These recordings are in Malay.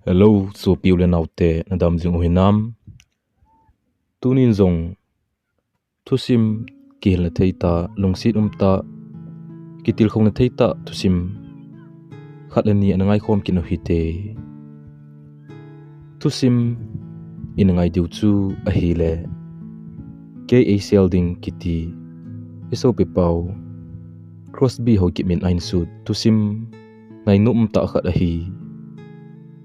Hello, so piu le naute nadam jing uhinam. Tunin zong Thusim Kihilnathei ta Lungset Umtah kitil khong nathei ta Thusim khatlani anangai khom kinu hite. Thusim inangai diu chu a hi le KA ding kiti iso pe pau Crosby HAOKIP min ain sud Thusim ngai nu Umtah khat a hi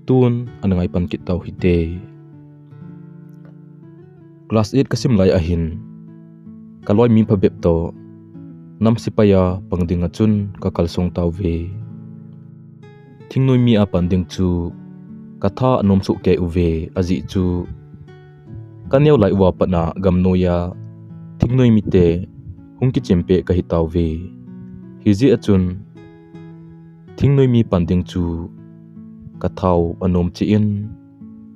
tun anangai pan kit tau hite. Class 8 kasim lai ahin kaloi mi phabep to nam sipaya pangdinga chun ka kalsong tau ve thingnoi mi a panding chu katha anom su ke uve aji chu kaneu lai wa patna gamnoya thingnoi mi te hungki chempe ka hi tau ve hiji achun thingnoi mi panding chu kathau anom chi in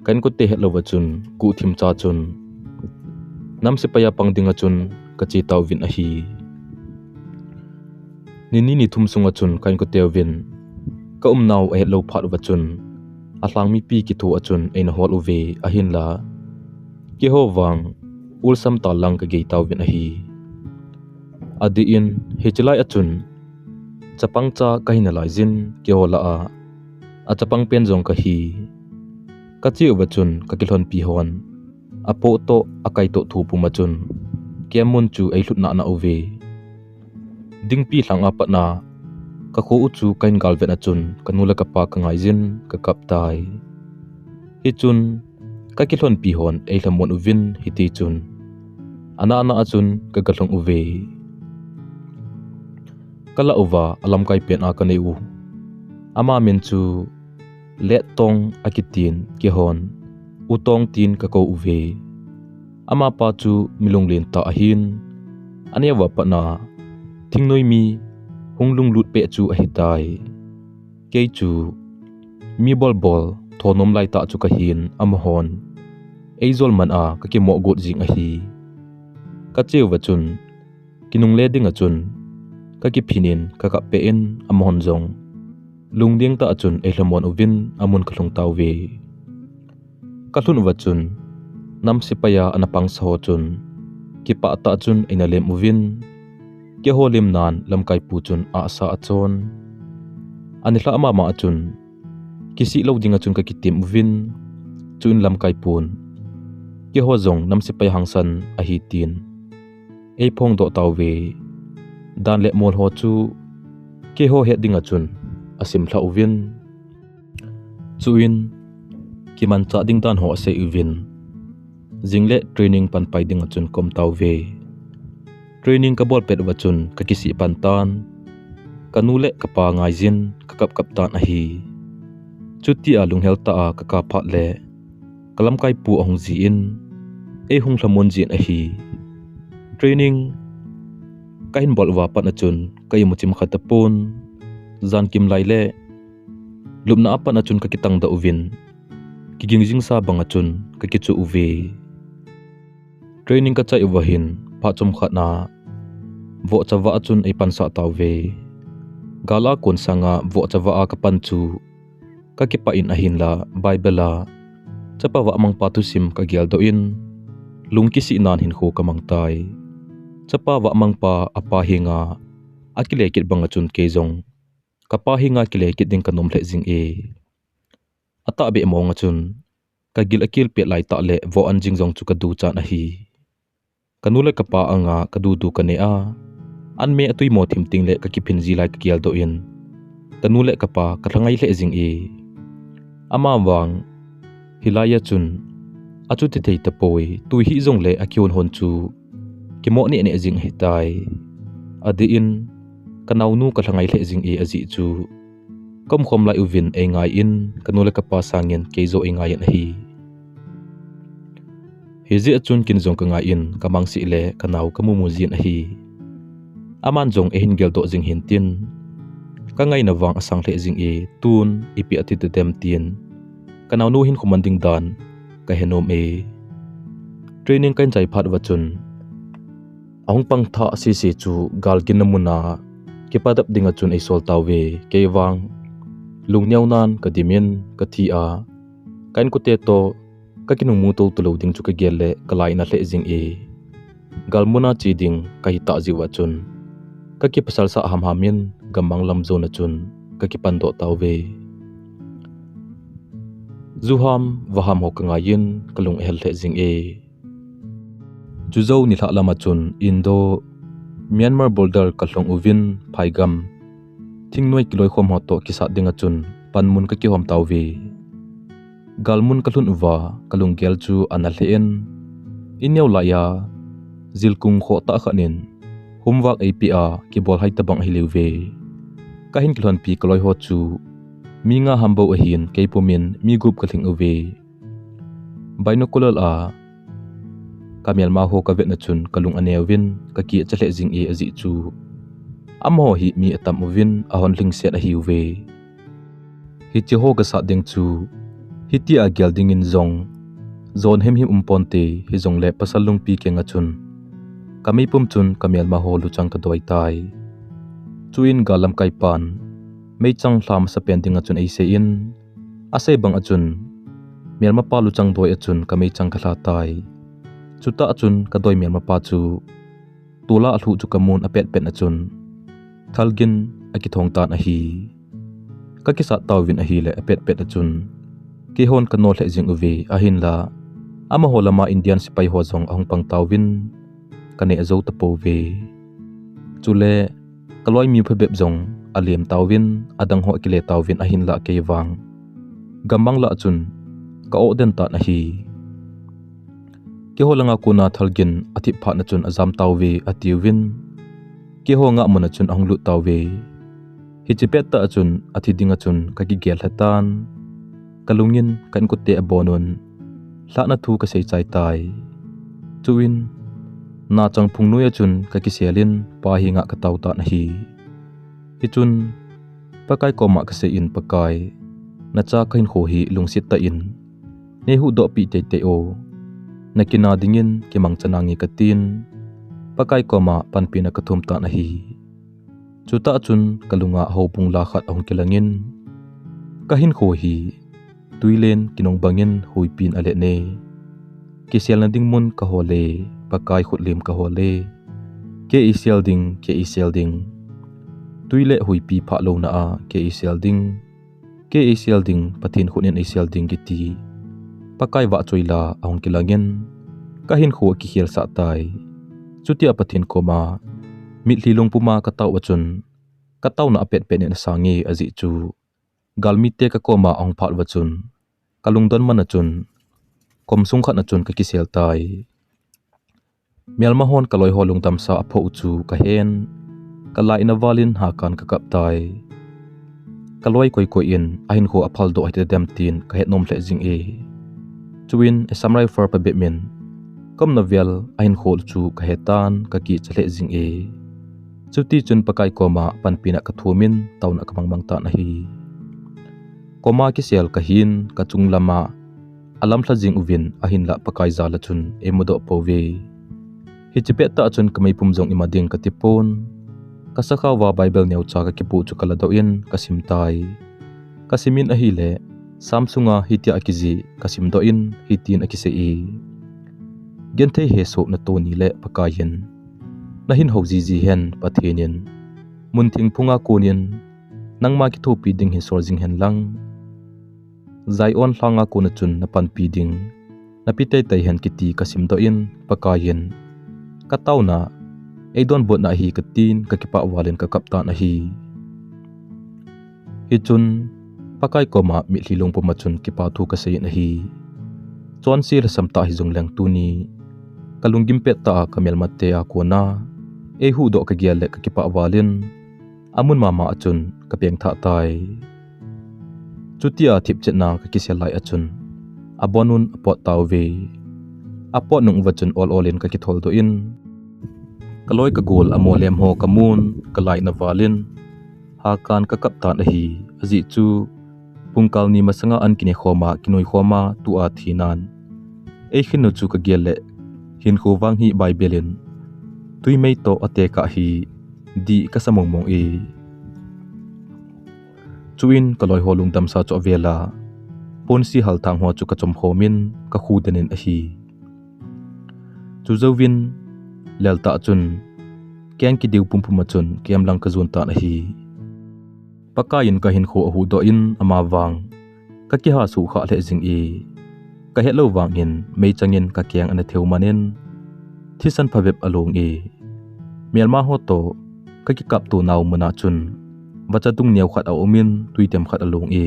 kan ko te helwa chun ku thim cha chun nam sipaya pangdinga chun kachi tau vin a hi nini ni thum sunga chun kain ko tewin ka naw a lo phat wa chun a hlang mi pi ki thu a chun ein hol uve a hin la ki ho wang ul sam ta lang ka ge tau vin a hi adi in he chlai a chun chapang cha ka hin lai jin ki ho la a chapang pen jong ka hi ka chi wa chun ka kilhon pi hon a po to a kai to thu pu ma chun kemun chu ei hlut na na uve ding pi hlang a patna ka kho u chu kain gal ven a chun kanula ka pa ka ngai jin ka kap tai hi chun ka kilhon pi hon ei hlamon uvin hi ti chun ana a chun ka galong uve kala uwa alam kai pen a ka nei u ama min chu let tong akitin ki hon utong tin ka ko uve ama pa chu milung len ta ahin ania wa patna thingnoi mi hunglung lut pe chu a hitai ke chu mi bol thonom lai ta chu ka hin amhon eizol man a ka ki mo got jing a hi ka cheu wa chun kinung le ding a chun ka ki phinin ka ka pe in amhon jong lungding ta chun e hlamon uvin amun khlung taw ve ka hlun wa chun nam sipaya anapang saho chun ki pa ta chun ina lem uvin ke holim nan lamkai pu chun a sa achon ani hla ama ma chun kisi lo dinga chun ka kitim uvin chun lamkai pun ke ho jong nam sipaya hangsan a hi tin ei phong do taw ve dan le mol ho chu ke ho he dinga chun asim hla uvin chuin kiman cha ding dan ho se uvin jingle training pan pai ding chun kom taw ve training ka bol pet wa chun ka kisi pan tan kanule ka pa ngai jin ka kap tan a hi chuti a lung hel ta a ka ka phat le kalam kai pu ong ji in e hung hlamon jin a hi training kain bol wa pan a chun kai mu chim khata pon zan kim lai le lumna apan a chun ka kitang da uvin kiging jing sa banga chun ka ki chu uve training ka chai wa hin pha chom khatna vo chawa chun ei pan sa taw ve gala kon sanga vo chawa a ka pan chu ka ki pa in a hin la bible chapa wa amang pa Thusim ka gyal do in lungki si nan Hinkho ka mang tai chapa wa amang pa apa hinga akile kit banga chun ke jong kapa hinga kile kit ding kanom le jing e ata be mo nga chun ka gil akil pe lai ta le vo an jing jong chu ka du chan a hi kanule kapa anga ka du ka ne a an me atui mo thim ting le ka ki phin ji lai ka gyal do in kanule kapa ka thangai le jing e ama wang hilaya chun achu ti thei ta poi tu hi jong le akyon hon chu ki mo ne jing hi tai adi in kanau nu ka thangai le jing e aji chu kom khom lai uvin e ngai in kanule kapa sangin keizo e ngai an hi hezi achun kin jong ka ngai in kamang si le kanau kamu mu jin a hi aman jong e hin gel do jing hin tin ka ngai na wang asang le jing e tun ipi ati te dem tin kanau nu hin khomanding dan ka henom e training kan chai phat wa chun ahung pang tha si chu gal kin namuna ke padap dinga chun ei sol taw ve ke wang lungnyau nan ka dimin ka thi a kain ko teto kakinung mutol tulo ding chu ka gelle kalai na le jing e galmuna chi ding kai ta jiwa chun kaki pasal sa hamhamin gamang lamzo na chun kaki pando tawve zuham waham ho kangayin kalung hel the jing e juzo ni lama chun indo Myanmar border kalong uvin phaigam thingnoi kiloi khom ho to kisa dinga chun panmun ka ki hom tawve galmun kalun uwa kalung gel chu analhen ineu la ya zilkung kho ta khanin humwak APA ki bol hai tabang hileuve kahin kilon pi kaloi ho chu minga hambo ahin keipomin migup kaling uve binocular a kamel ma ho ka vet na chun kalung anewin ka ki chle jing e azi chu amho hi mi atam uvin ahon lingset a hiuve hi chi ho ga sa ding chu hi ti a gelding in zong zon hem hi umponte hi zong le pasalung pi kenga chun kami pum chun kamel ma ho lu chang ka doi tai chuin galam kai pan mei chang hlam sa pending a chun ei se in ase bang a chun melma pa lu chang doi a chun kamei chang khala tai chuta chun ka doi melma pa chu tula alhu chu kamun apet pet na chun thalgin aki thong tan a hi ka kisa tawin a hi le apet pet a chun ki hon ka no le jing uve a hin la ama holama indian sipai ho jong ahong pang tawin kane azo ta po ve chule kaloi mi phebep jong alem tawin adang ho kile tawin a hin la ke wang gamang la chun ka o den ta na hi ki holanga kuna thalgin athi pha na chun azam tawve atiwin ki ho nga mona chun ahlu tawve hi chipet ta chun athi dinga chun ka gi gel hatan kalungin kan ko te abonon hla na thu ka sei chai tai chuin na chang phungnuya chun ka ki selin pa hi nga ka taw ta na hi hi chun pakai ko ma ka se in pakai na cha kain kho hi lungsit ta in ne hu do pi te te o nakina dingin kimang chanangi katin pakai koma panpina kathum ta na hi chuta chun kalunga hopung la khat ahong kilangin kahin kho hi tuilen kinong bangin huipin ale ne kisel na ding mun ka hole pakai khutlim ka hole ke isel ding tuile huipi pha lo na a ke isel ding pathin khunin isel ding giti pakai wa choila ahong kilangin kahin kho ki khel sa tai chutia pathin koma mitlilung puma ka taw wachun ka taw na apet pen na sangi azi chu galmite ka koma ong phat wachun kalungdon man achun komsung khat na chun ka kisel tai melma hon kaloi holung tamsa apho chu ka hen kalai na walin hakan ka kap tai kaloi koi in ahin kho aphal do hite dem tin ka het nom le jing e chuin samrai for pa bemin kom novel ahin khol chu ka hetan ka ki chle jing e chuti chun pakai koma panpina ka thumin tauna ka mangmang ta na hi koma ki sel ka hin ka chung lama alam thla jing uvin ahin la pakai zala chun emodo pove hi chipet ta chun kamai pumjong imading ka tipon kasakha wa bible neu cha ka kipu chu kala do in kasim tai kasimin a hi le samsunga hitia akiji kasim do in hitin akise e genthei he so na to ni le pakayen nahin hoji ji hen pathenin munthing phunga konin nangma ki thopi ding hi sorjing hen lang zai on hlanga ko na chun na pan pi ding na pitei tai hen kiti kasim do in pakayen katawna eidon bot na hi katin kakipa walen ka kapta na hi hichun pakai koma mi hlilong pumachun kipa thu ka sei na hi chon sir samta hi jonglang tuni kalunggim pet ta kamel matte a kona e hu do ka gial le ka kipa walin amun mama achun ka peng tha tai chutia thip chetna ka kiselai achun abonun apot tawve apot nung wachun olin ka kithol do in kaloi ka gol amolem ho kamun kalai na walin hakan ka kapta na hi azi chu pungkal ni masanga an kine khoma kinoi khoma tu a thinan e khinu chu ka gele Hinkho wang hi bible tui mei to ate ka hi di ka samong mong e chuin kaloi holung dam sa cho vela pon si hal thang ho chu ka chom khomin ka khu denin a hi chu zowin lelta chun kyang ki deu pumpum chun kiam lang ka zun ta na hi pakain ka Hinkho hu do in ama wang ka ki ha su kha le jing e ka hello wangin mei changin ka kyang ana theu manin thisan phawep along e melma ho to ka ki kap tu naw muna chun wacha tung neu khat a omin tuitem khat along e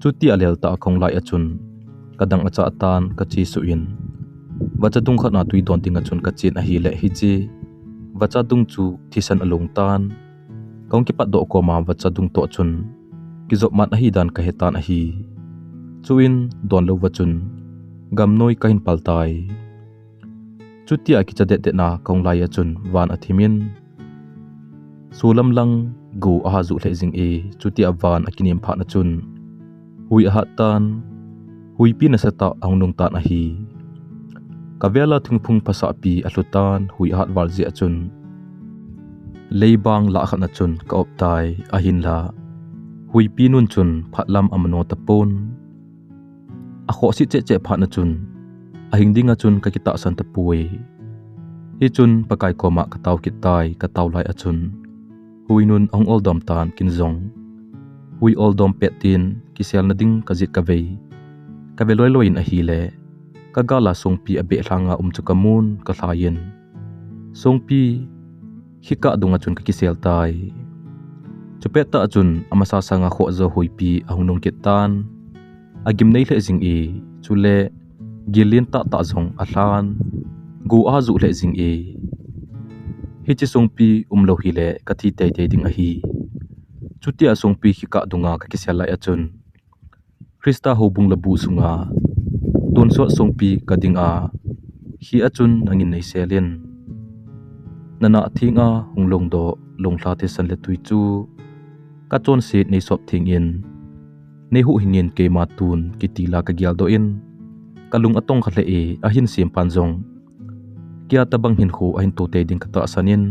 chuti alel ta khong lai achun kadang acha tan ka chi su in wacha tung khat na tui don ting achun ka chin a hi le hi chi wacha tung chu thisan along tan kong ki pat do ko ma wacha tung to chun ki zop mat a hi dan ka hetan a hi chuin don lo wachun gam noi ka hin paltai chuti a ki chade te na kong lai achun wan athimin sulam lang go a zu le jing e chuti awan akinim pha na chun hui a tan hui pi na sata angnung tan a hi kavela thingphung phasa pi alutan hui hat wal ji achun leibang la khana chun ka optai a hin la hui pi nun chun phatlam amno tapon a kho si che pha na chun a hingdinga chun ka kita san tapui hi chun pakai koma ka taw kitai ka taw lai achun hui nun ong oldom tan kinzong hui oldom petin kisel na ding kazit ka veloi loin a hi le ka gala songpi abe hlanga chu kamun ka thlain songpi hika dunga chun ka kisel tai chupet ta chun amasa sanga kho zo hoipi ahnung ketan agim nei le jing e chule gilin ta zong ahlan go a zu le jing e hi chi songpi umlo hi le ka thi te ding a hi chutia songpi hika dunga ka kisel lai achun Krista hobung labu sunga tunso songpi kading a hi achun nangin nei selin nana thinga hunglong do longla te san le tui chu ka chon se nei sop thing in nei hu hingin ke ma tun kitila ka gyal do in kalung atong khle e a hin sim panjong kya tabang Hinkho a hin to te ding ka ta sanin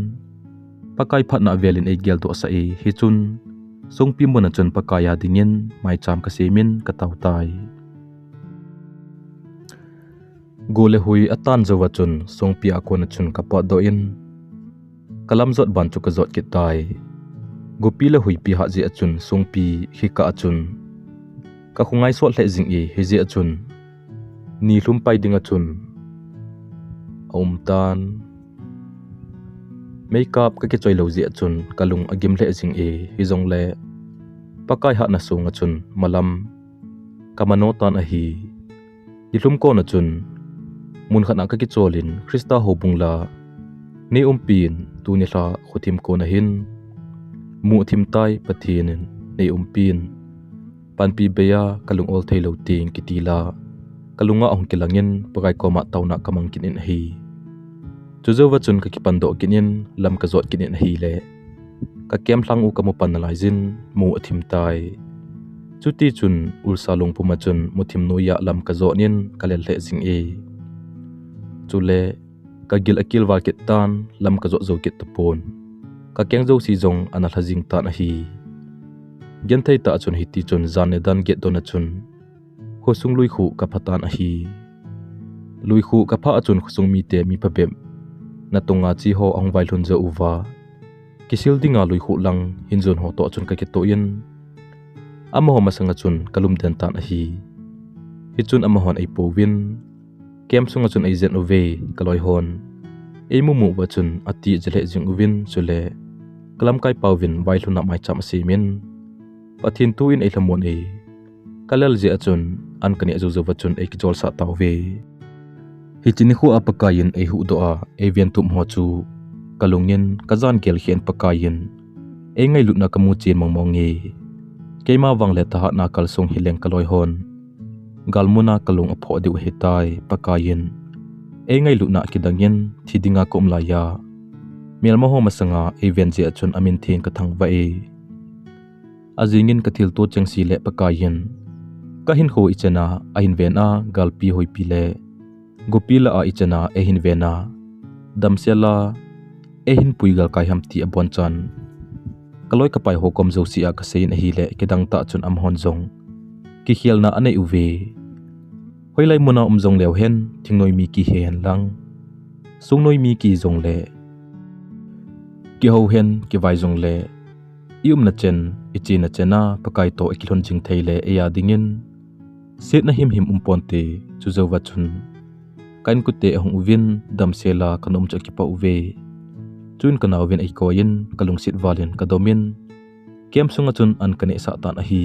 pakai phat na velin e gyal do sa e hi chun songpi mon chon pakaya dingin mai cham ka semin ka taw tai gole hui atan zawa chun songpi a kon chun ka pa do in kalam zot ban chu ka zot ki tai gopi la hui pi ha ji achun songpi hi ka achun ka khungai so hle jing e hi ji achun ni hlum pai ding achun Umtan makeup ka ke choi lo ji achun kalung agim hle jing e hi jong le pakai ha na sung achun malam kamano tan a hi ilum ko na chun mun khana ka ki cholin Krista hobungla ni umpin tu ni hla khuthim ko na hin mu thim tai pathinin nei umpin panpi beya kalung ol thailo ting kitila kalunga ong kilangin pakai koma tauna kamang kinin hi chuzo wachun ka kipando kinin lam ka zot kinin hi le ka kem thlang u kamu panalaizin mu athim tai chuti chun ulsalung puma chun muthim no ya lam ka zonin kalel le jing e chule ka gil akil wa ketan lam ka zo kit tapon ka keng zo si jong ana thajing ta na hi gen thei ta chun hiti chun zane dan get dona chun khosung lui khu ka phatan a hi lui khu ka pha chun khosung mi te mi phapem na tonga chi ho ong vai hlun zo uwa kisil dinga lui khu lang hinzon ho to chun ka ke to in amaho masanga chun kalum den tan a hi hi chun amahon ai powin kem sunga chun ai zen ove kaloi hon ei mumu wa chun ati jele jing uvin chule kalam kai pawin vai hluna mai cham simin pathin tu in ei hlamon ei kalal je achun an kani azu zo wa chun ei ki jol sa tawve hi chini khu apakayin ei hu do a avian tum ho chu kalungin kazan gel hian pakayin ei ngai lutna kamu chin mongmongi keima wangle ta na kalsung hileng kaloi hon galmuna kalung apho diu hetai pakayin ei ngai lutna kidangin thidinga komlaya melma ho masanga avian je achun amin thin ka thangwa e azingin kathil to chengsi le pakayin ka Hinkho ichena a hinven a galpi hoi pile gopila a ichena e hinvena damsela e hin puigal kai hamti abon chan kaloi kapai hokom zo sia ka sein hi le kedang ta chun am hon zong Kihilnathei uve hoilai muna umjong leo hen thingnoi mi ki hen lang sungnoi mi ki jong le ki ho hen ki vai jong le na chen ichi na chena pakai to ikilon jing theile eya dingin set na him umponte chu zowa chun kain kute hong uvin dam sela kanom cha kipa uve chun kana uvin ai koin kalung sit valin kadomin kem sunga chun an kane sa tan a hi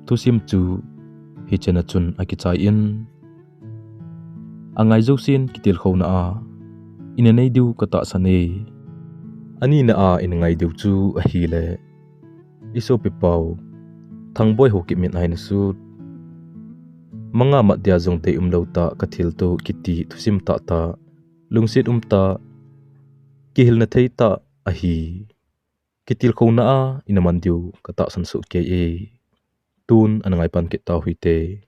Thusim chu hi chena chun akichai in angai josin kitil khona a inanei du kata sane ani na a in ngai du chu a hi le iso pipau thangboy HAOKIP min ai na su manga matya jong te umlota kathil to kiti Thusim ta Lungset Umtah Kihilnathei ta a hi kitil khona a inaman diu kata san su ke e tun anangai pan ke ta huite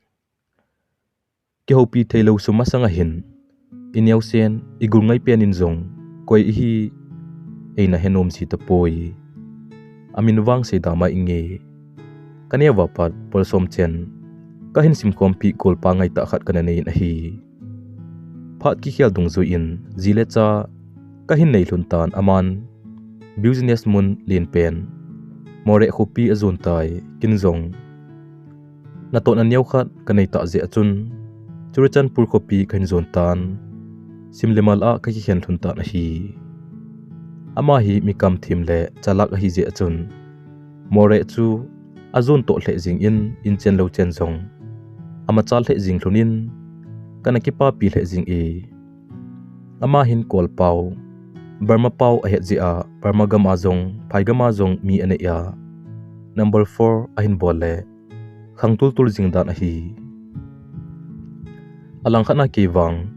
ki hopi thailo suma sanga hin inyau sen igul ngai pen in zong koi hi eina henom si ta poi amin wang se dama inge kania wapat polsom chen kahin sim kompi kol pa ngai ta khat kana nei na hi phat ki khial dung zo in zile cha kahin nei lun tan aman business mun lin pen more khopi azon tai kin zong na to na nyau khat kanai ta je achun churchan pur khopi khain zon tan simlemal a ka ki khen thun ta na hi ama hi mi kam thim le chalak hi je achun more chu azon to hle jing in chen lo chen zong ama chal hle jing thunin kana ki pa pi hle jing e ama hin kol pau Burma pau a het zia Burma gama zong phai gama zong mi ane ya number 4 ahin bolle khangtul tul jing dan a hi alang khana ke wang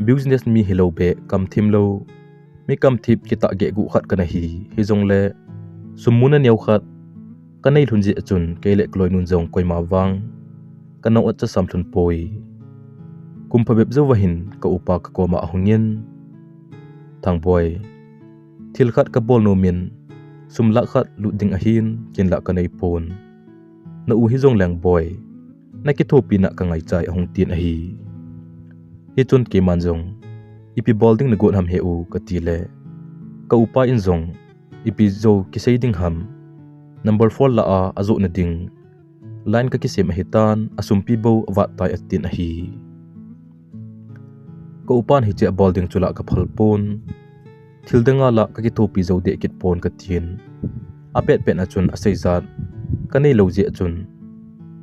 business mi hilo be kam thim lo mi kam thip kita ge gu khat kana hi zong le sumuna neu khat kanai lunji achun kele kloi nun jong koima wang kana ot cha samthun poi kumphabep zo wahin ka upa ka koma ahungin thangboy thil khat ka bol no min sumla khat lu ding ahin kinla kanai pon na u hi jong lang boy na ki thopi na ka ngai chai ahung tin a hi hi chun ke manjong ipi bolding na gon ham he u ka ti le ka upa in jong ipi zo ki sei ding ham number 4 la a azo na ding line ka ki sem hitan asumpi bo wa tai atin a hi ko upan hi che bolding chula ka phalpon thildenga la ka ki thopi zo de kit pon ka tin apet pen achun aseizat kanei loje achun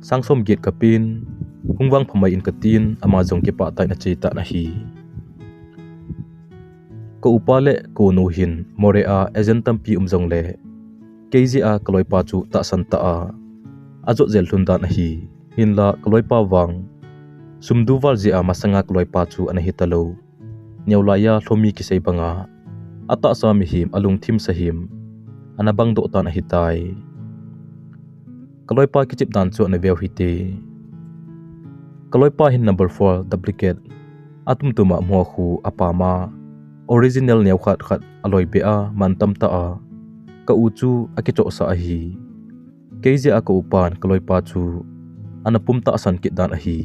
sangsom gate kapin hungwang phamai in katin ama jong ke pa tai na cheita na hi ko upale ko no hin more a agent tampi umjong le kg a kaloi pa chu ta san ta a ajo zel thun dan a hi hin la kaloi pa wang sumduwal je a masanga kloi pa chu an hitalo neulaya thlomi ki sei banga ata sa mi him alung thim sa him anabang do tan a hitai kaloi pa ki chip dan chu an veu hite kaloi pa hin number 4 duplicate atum tuma mo khu apama original neu khat khat aloi be a mantam ta a ka u chu akicho sa a hi keje a ko upan kaloi pa chu anapum ta san ki dan a hi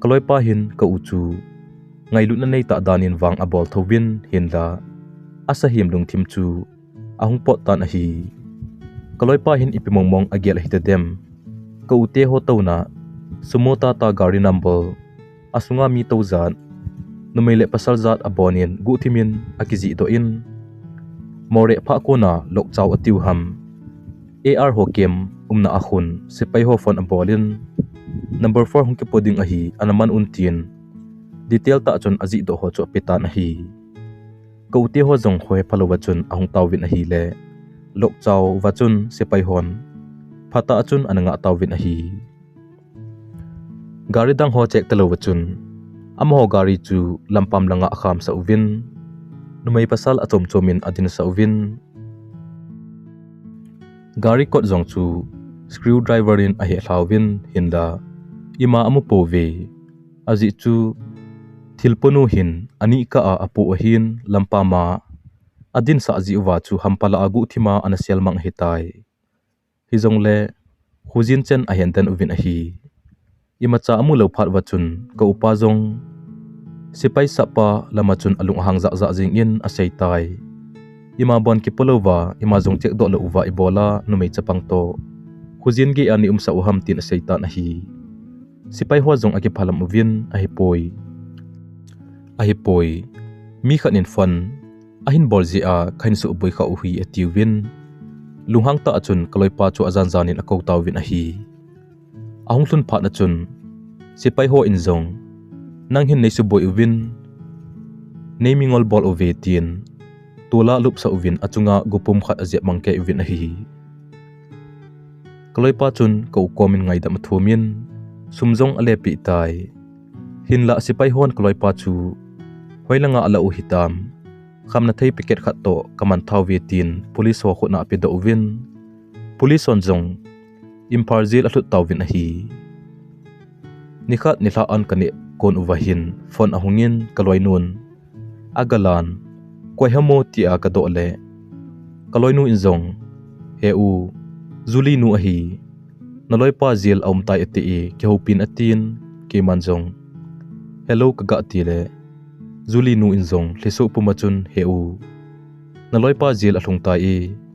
kaloi pa hin ka uchu ngai lu na nei ta danin wang abol thowin hin la asa him lung thim chu ahung pot tan a hi kaloi pa hin ipimong mong agel hita dem ka ute ho tawna sumota ta gari number asunga mi tawzan numele pasal zat abonin gu thimin akizi to in more pha ko na lok chaw atiu ham ar hokem umna akhun sipai ho phone abolin number 4 hungke poding ahi anaman untin detail ta chon aji do ho cho petan ahi kauti ho jong khoi phalo wachun ahung tawin ahi le lok chaw wachun sipai hon phata chun ananga tawin ahi gari dang ho chek talo wachun amo gari chu lampam langa akham sa uvin numai pasal achom chomin adin sa uvin gari kot jong chu screwdriver in ahe hlawin hinda ima amu pove aji chu thilponu hin ani ka a apu hin lampama adin sa ji wa chu hampala agu thima anasial mang hitai hizong le huzin chen a hian ten uvin a hi imacha amu lo phat wa chun ko upa zong sipai sapa lama chun alung hang za za jing in a sei tai ima bon ki polowa ima zong chek do lo uwa ibola numei chapang to huzin gi ani umsa uham tin a sei ta na hi sipai ho zong aki phalam uvin a hi poi mi khanin fan ahin bolzi a khain su boi kha uhi atiwin lunghang ta achun kaloi pa chu azan zanin akau tawin a hi ahung thun phat na chun sipai ho in zong nang hin nei su boi uvin neimingol bol ove tin tula lup sa uvin achunga gupum khat azia mangke uvin a hi kaloi pa chun ko komin ngai da mathumin sumjong ale pi tai hinla sipai hon kaloi pa chu hoilanga ala u hitam khamna thei piket khat to kaman thawi tin police ho khona api do uvin police on jong imparjil athut tawin a hi nikhat nitha an kani kon uwahin phone ahungin kaloi nun agalan koi hamo ti a ka do le kaloi nu in jong he u zuli nu a hi naloi pa zil Umtah ati ke hopin atin ke manjong hello kaga ti le zuli nu in zong hlesu pumachun he u naloi pa zil ahlung ta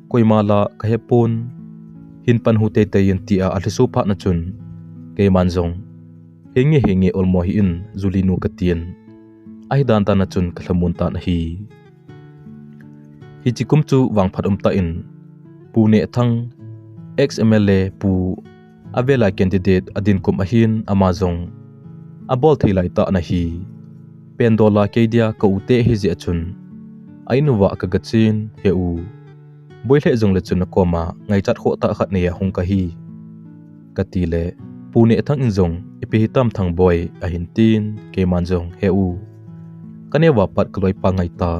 koi mala ka hepon hin pan hu te te yin ti a hlesu pha na chun ke manjong henge olmo hi in zuli nu katien ai dan ta na chun khlamun ta na hi chikum chu wang phat Umtah in pune thang XMLA pu avela candidate adin kum ahin amazong abol thilai ta na hi pendola kedia ka ute hi je chun ainuwa ka gachin he u boile jong le chun koma ngai chat kho ta khat ne hung ka hi katile pune thang in jong ipi hitam thang boy a hin tin ke manjong he u kanewa pat kloi pa ngai ta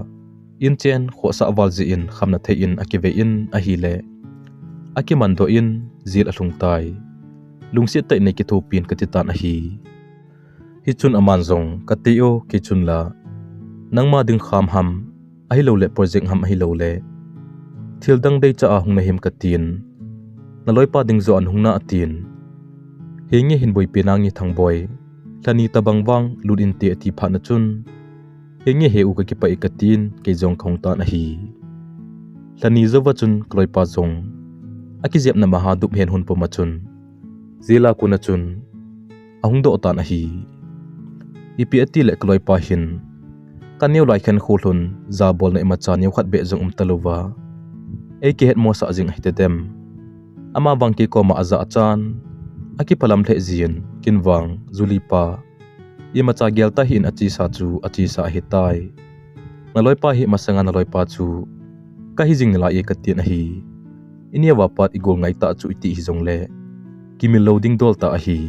in chen kho sa wal ji in khamna thei in akive in a hi le akimando in zil ahlung tai lungset tai ne ki thopin katita na hi hichun amanjong katio kichun la nangma ding kham ham ahi lo le project ham ahi lo le thildang dei cha ahung na him katin naloi pa ding zo an hungna atin henge hin boi penang ni thang boy hlani tabangwang ludin te ati pha na chun henge he u ka ki pa ikatin ke jong khongta na hi hlani zowa chun kloi pa jong akizep na maha dup hen hun poma chun zila kuna chun ahung do ta na hi ipi ati le kloi pa hin kaneu lai khan khulun za bol na imacha neu khat be jong umtalowa ei ke het mo sa jing hitedem ama bangki ko ma aza achan aki palam the zin kinwang zulipa imacha gelta hin achi sa hitai naloi pa hi masanga naloi pa chu ka hi jing la e kati na hi inia wapat igol ngai ta chu iti hi jong le kimil loading dol ta hi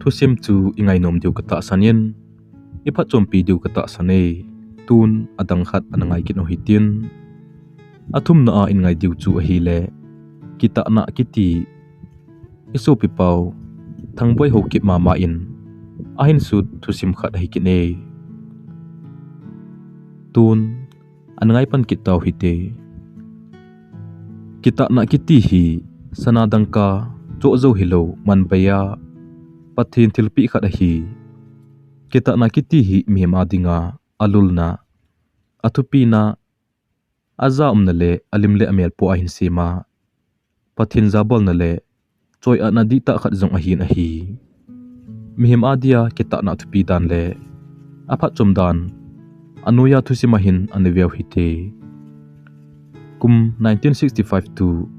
thusim chu ingai nom diu kata sanin ipa chompi diu kata sane tun adang khat anangai kin hitin athum na in ngai diu chu hi le kita na kiti isu pipau thangboi HAOKIP mama in ahin sut thusim khat hi kine tun anangai pan kitau hite kita na kiti hi sanadangka chozo hilo manbaya pathin thilpi khat hi kita na kiti hi mihma dinga alulna athupina aza umnale alimle amel po ahin sema pathin zabol nale choi ana di ta khat jong ahin a hi mihim adia kita na thupi dan le apha chomdan anuya thusimahin aneveu hite kum 1965 to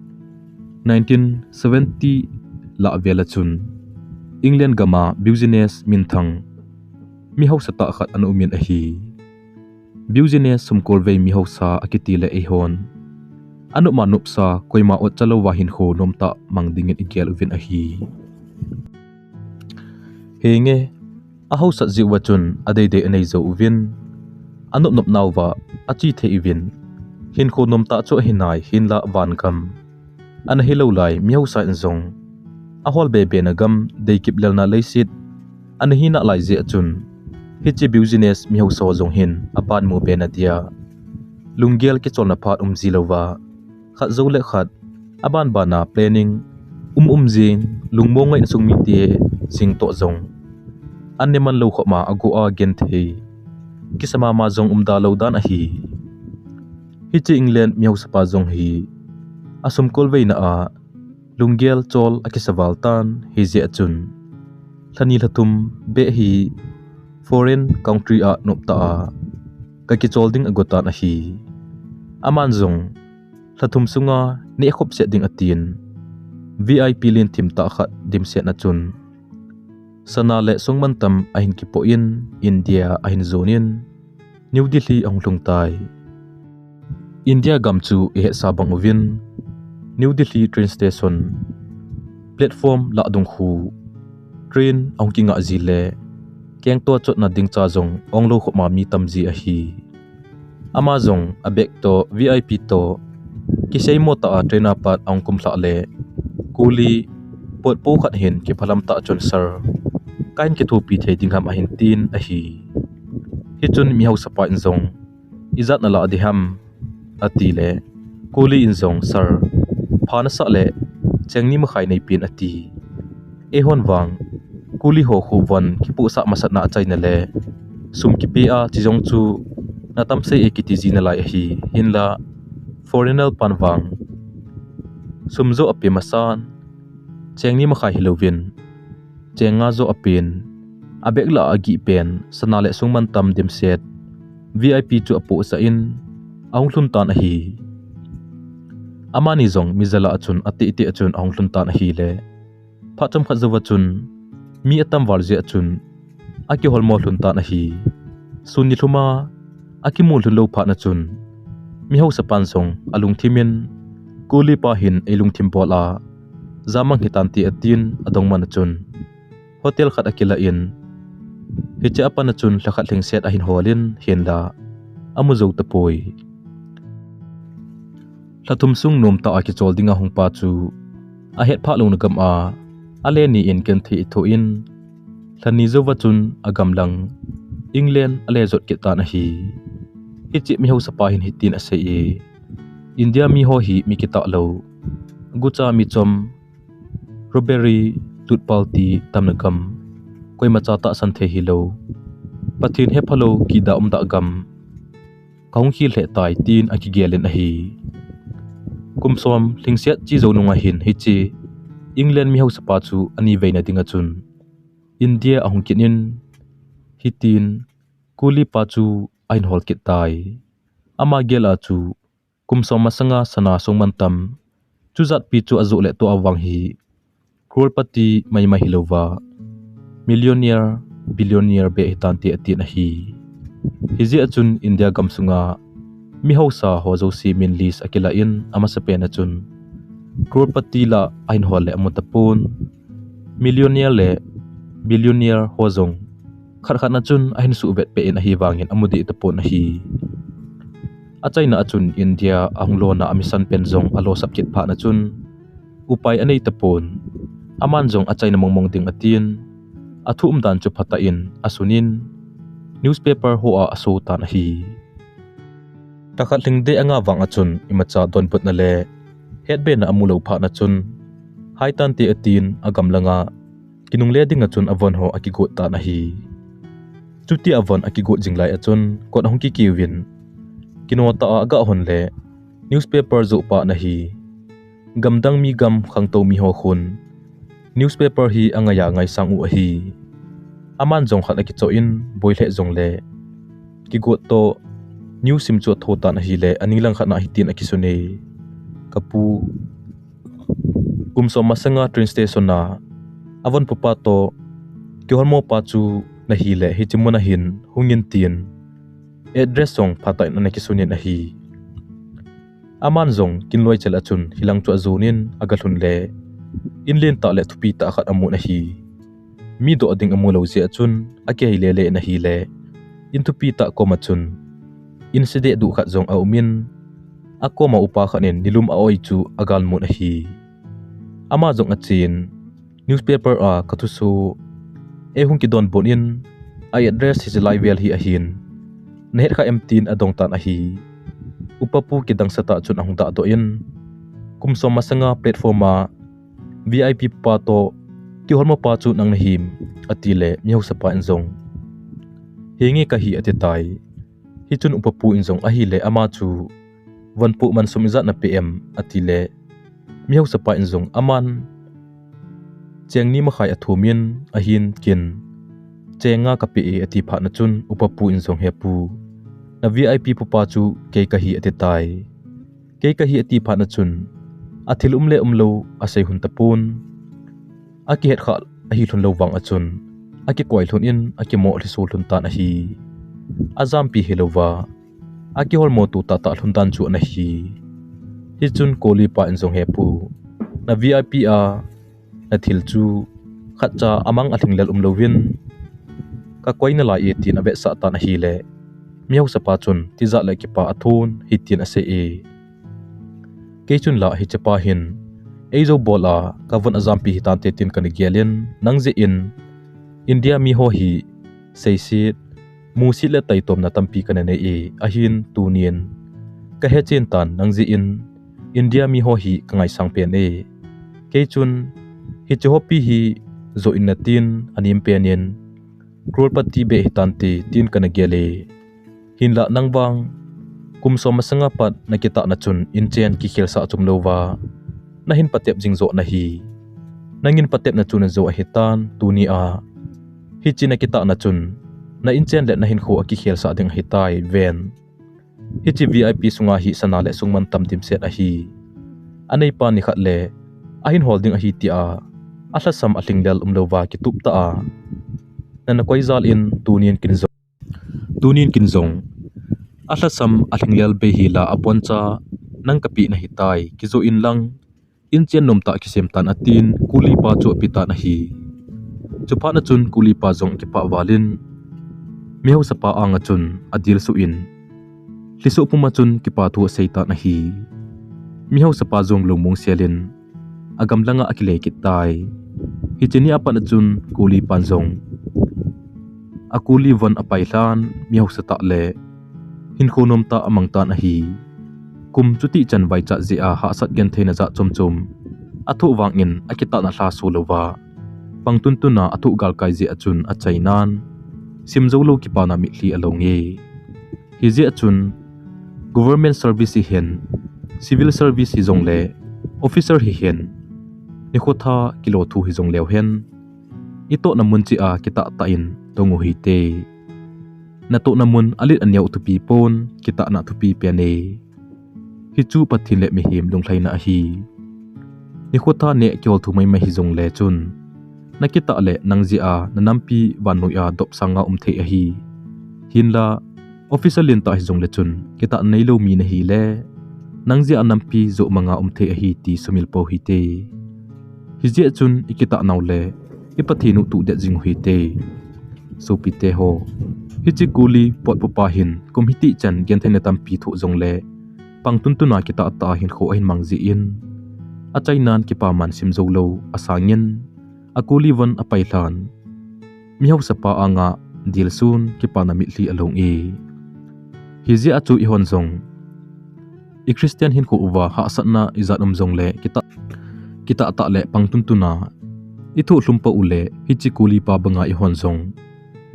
1970 la vela chun England gama business minthang mi hausa ta khat anu min a hi business sumkol ve mi hausa akiti le e hon anu manup sa koima ot chalo wa Hinkho nomta mangdingin igel uvin a hi henge a hausa jiwa chun adei de anei zo uvin anu nop nawwa achi the ivin Hinkho nomta cho hinai hinla van kam an hilo lai mi hausa in zong a hol be be na gam dei kip lelna leisit an hina lai je chun hichi business mi hausa zong hin apan mu be na dia lunggel ki chona phat zilowa khat zo le khat aban bana planning jing lungmo ngai sung mi tie sing to zong anneman lo khoma ago a gen thei kisama ma zong da lo dan a hi chi England miau sapa zong hi asum kolveina a lunggel chol akisawal tan hi je achun thani lathum be hi foreign country a nopta a ka ki cholding agotan a hi aman zong lathum sunga ne khop se ding atin VIP lin thim ta khat dim se na chun sana le songman tam ahin ki po in India ahin zonin New Delhi ang lungtai India gam chu e sabang ovin New Delhi train station platform la dung khu train ong kinga zile keng to chot na ding cha zong ong lo khoma mi tamji a hi ama zong abek to VIP to kisei mo ta train apat ong kumthla le kuli pot po khat hin ki phalam ta chon sir kain ki thu pi thei ding ham a hin tin a hi hi chun mi hau sapa in zong izat na la di ham ati le kuli in zong sir phana sa le chengni ma khai nei pin ati e hon wang kuli ho khu wan ki pu sa masat na chai na le sum ki pe a chi jong chu na tam se e ki ti ji na lai hi hin la foreigner pan wang sum zo api masan chengni ma khai hilovin chenga zo apin abek la agi pen sana le sungman tam dim set VIP chu apo sa in aung hlun tan a hi amani zong mizala achun ati iti achun aung hlun tan a hi le phacham kha zawa chun mi atam warje achun aki holmo hlun tan a hi sunni thuma aki mul hlun lo pha na chun mi ho sa pan song alung thimin kuli pa hin elung thim bola zamang hitanti atin adong man chun hotel khat akila in hicha apan chun lakhat thing set a hin holin hin la amuzo tapoi lathum sung nom ta aki chol dinga hong pa chu a het pha lo na gam a ale ni in kan thi tho in thani zo wa chun agam lang England ale zot ke ta na hi hichi mi ho sapa hin hitin ase e India mi ho hi mi kita lo gucha mi chom robbery tutpalti tamnagam koi macha ta san the hi lo pathin he phalo ki da da gam kaung hi le tai tin aki gelen a hi kumsom lingsiat chi zo nunga hin hichi England mi ho sapa chu ani veina dinga chun India ahung kinin hitin kuli pa chu ain hol kit tai ama gela chu kumsom masanga sana songman tam chuzat pi chu azu le to awang hi crorepati mai mai hilova millionaire billionaire be hitanti ati na hi hizi achun India gamsunga mi hausa hozo si min list akila in ama sa pena chun crorepati la ain hol le amutapun millionaire le billionaire hozong kharkhat na chun ahin su vet pe in a hi wangin amudi tapon na hi achaina achun India anglo na amisan penzong alo sapkit pha na chun upai anei tapon aman jong achaina mongmong ding atin athum dan chu phata in asunin newspaper ho a aso tan hi takhat lingde anga wang achun imacha don put na le headbe na amulo pha na chun haitan ti atin agam langa kinungle ding achun avon ho akigo ta na hi chuti avon akigo jinglai achun kot hongki kiwin kinota aga hon le newspaper zo pa na hi gamdang mi gam khangto mi ho khun newspaper hi angaya ngai sangu a hi aman jong khat aki cho in boile jong le ki go to news sim cho thota na hi le anilang khat na hitin aki sune kapu kumso masanga train station na avon pupa to ki hormo pa chu na hi le hi chimuna hin hungin tin address song phata na ki sunin a hi aman jong kinloi chel achun hilang chu azunin agathun le inlen ta le thupi ta khat amu na hi mi do ading amu lo je achun ake le le na hi le in thupi ta ko machun inside du khat jong aumin akoma upa khanin nilum a oi chu agal mu na hi ama jong achin newspaper a kathusu e hung ki don bonin I address his live well hi ahin neher kha M3 adong tan a hi upapu kidang sata chun ahung da do in kumsom masanga platforma VIP pa to kihol mo pa chu nang nahim atile miho sapa inzong hingi kahi atitai hi chun upapu inzong ahile ama chu vanpu man sumizat na PM atile miho sapa inzong aman cheng ni makhai athumin ahin kin chenga kapi ati pha na chun upapu inzong hepu na VIP pa chu ke kahi atitai ke kahi ati pha na chun athil umlo asai hun tapun aki het kha ahi thun lo wang achun aki koi thun in aki mo risul thun tan ahi azam pi helova aki hol mo tu ta thun tan chu na hi chun koli pa inzong hepu na VIP a na thil chu khacha amang athinglel umlovin ka koi na la e tin abe sa tan hi le miau sapa chun tiza le ki pa athun hitin ase e kechun la hi chapa hin eizo bola kavon azampi hitan te tin kan gelin nangje in India mi ho hi seisit musi le taitom na tampi kan ne e ahin tunien ka he chen tan nangje in India mi ho hi kangai sang pen e kechun hi chopi hi zo in natin anim penin krolpati be hitan te tin kan gele hinla nangbang kumsom masanga pat nakita na chun inchen ki khel sa chum lova nahin patep jingzo na hi nangin patep na chun zo hitan tuni a hi china kita na chun na inchen le nahin kho ki khel sa ding hitai ven hi chi VIP sunga hi sana le sungman tam dim set a hi anei pa ni khat le ahin holding a hi ti a asla sam alinglal umlova ki tup ta a na koi zal in tunin kinzong asla sam alinglal be hi la aponcha nang kapi na hitai kizo in lang inchen nomta kisem tan atin kuli pa cho pita na hi chupa na chun kuli pa zong ki pa walin miho sapa anga chun adil su in liso puma chun ki pa thu seita na hi miho sapa zong lomong selin agam langa akile kitai hichini apa na chun kuli panzong akuli van apailan miho sata le Hinkho nomta amang tan ahi kum chuti chan vai cha zia ha sat gen theina za chomchom athu wangin akita na hla sulova pangtuntuna athu gal kai ji achun achainan simzolo ki pana mi hli alonge hi ji achun government service hi hen civil service hi zongle officer hi hen ni khotha kilo thu hi zong lew hen ito na munchi a kita ta in tongu hi te na to namun alit anyau tu pi pon kita na tu pi piane hi chu pathin le mi him lunglai na hi ni khotha ne kyol thu mai hi zong le chun na kita le nangji a nanampi wanui a dop sanga umthe a hi hinla officer lin ta hi zong le chun kita nei lo mi na hi le nangji anampi zo manga umthe a hi ti sumil po hi te hi je chun ikita naw le ipathinu tu de jing hui te so pi te ho hichi kuli pot popa hin komhiti chan gen thene tampi thu zongle pangtuntuna kita ta hin kho hin mangji in achainan ki pa man sim zolo asangin akuli van apailan miho sapa anga dilsun ki pa na mi hli along e hizi achu I hon zong I Christian hin ko uwa ha satna izat zongle kita ta le pangtuntuna ithu hlumpa ule hichi kuli pa banga I hon zong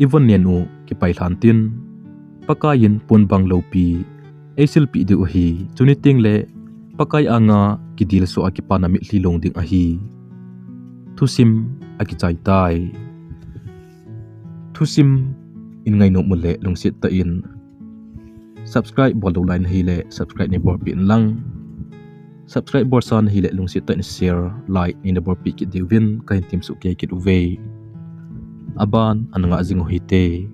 Ivan nenu ki pailan tin pakayin pon bang lopi aisil pi de uhi chuniting le pakai anga ki dil so akipa na mi hlilong ding ahi thusim aki chai tai thusim in ngai no mule lungset ta in subscribe bol do line hi le subscribe ne bor pin lang subscribe bor san hi le lungset ta in share like in the bor pi ki divin kain tim su ke ki uve aban ananga jing hite